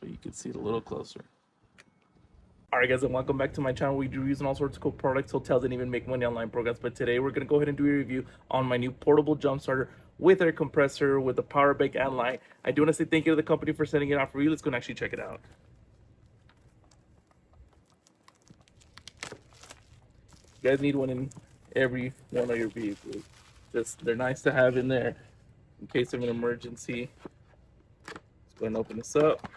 so you can see it a little closer. Alright guys, and welcome back to my channel. We do using all sorts of cool products, hotels, and even make money online programs. But today we're going to go ahead and do a review on my new portable jump starter with air compressor, with a power bank and light. I do want to say thank you to the company for sending it out for you. Let's go and actually check it out. You guys need one in every one of your vehicles. They're nice to have in there in case of an emergency. Let's go ahead and open this up.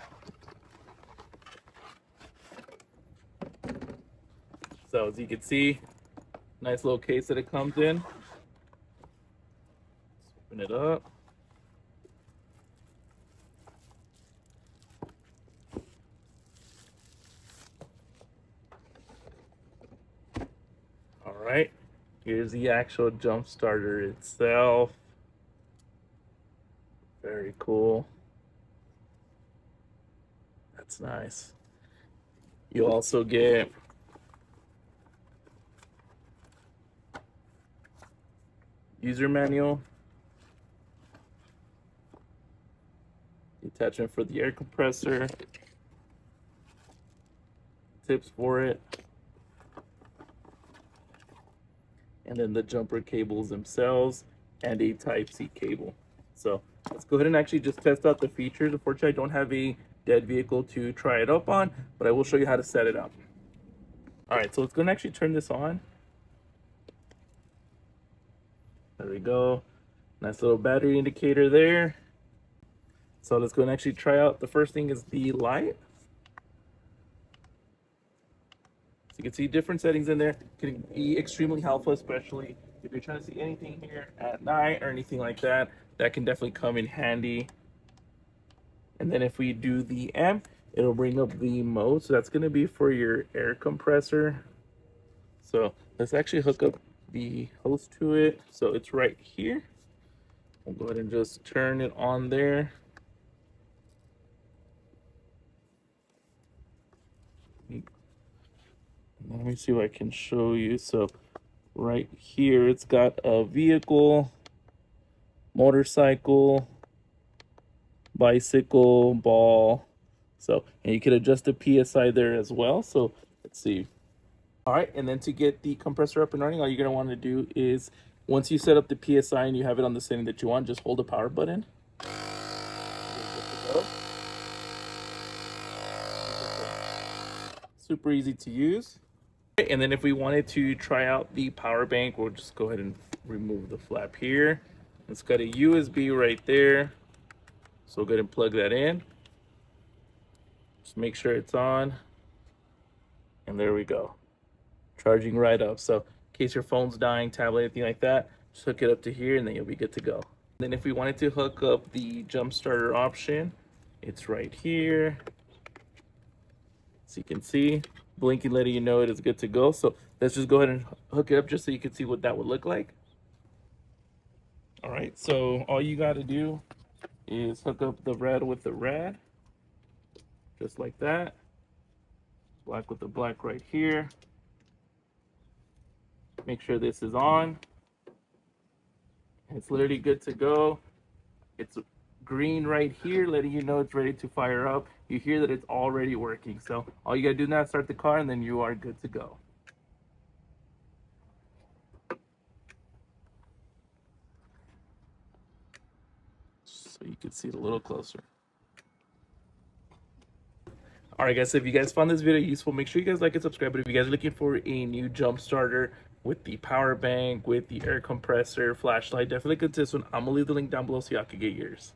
So as you can see, nice little case that it comes in. Let's open it up. All right, here's the actual jump starter itself. Very cool. That's nice. You also get user manual, the attachment for the air compressor, tips for it, and then the jumper cables themselves and a Type-C cable. So let's go ahead and actually just test out the features. Unfortunately, I don't have a dead vehicle to try it up on, but I will show you how to set it up. All right, so let's go and actually turn this on. There we go. Nice little battery indicator there. So let's go and actually try out. The first thing is the light. So you can see different settings in there. Can be extremely helpful, especially if you're trying to see anything here at night or anything like that. That can definitely come in handy. And then if we do the amp, it'll bring up the mode. So that's going to be for your air compressor. So let's actually hook up the hose to it. So it's right here. We'll go ahead and just turn it on there. Let me see if I can show you. So right here, it's got a vehicle, motorcycle, bicycle, ball. So, and you can adjust the PSI there as well. So let's see. All right, and then to get the compressor up and running, all you're gonna want to do is, once you set up the PSI and you have it on the setting that you want, just hold the power button. Super easy to use. And then if we wanted to try out the power bank, we'll just go ahead and remove the flap here. It's got a USB right there. So go ahead and plug that in. Just make sure it's on. And there we go. Charging right up. So in case your phone's dying, tablet, anything like that, just hook it up to here and then you'll be good to go. Then if we wanted to hook up the jump starter option, it's right here. So you can see, blinking letting you know it is good to go. So let's just go ahead and hook it up just so you can see what that would look like. All right, so all you got to do is hook up the red with the red, just like that. Black with the black right here. Make sure this is on. It's literally good to go. It's green right here, letting you know it's ready to fire up. You hear that it's already working. So all you gotta do now is start the car and then you are good to go. So you can see it a little closer. All right, guys, so if you guys found this video useful, make sure you guys like and subscribe. But if you guys are looking for a new jump starter with the power bank, with the air compressor, flashlight, definitely look at this one. I'm gonna leave the link down below so y'all can get yours.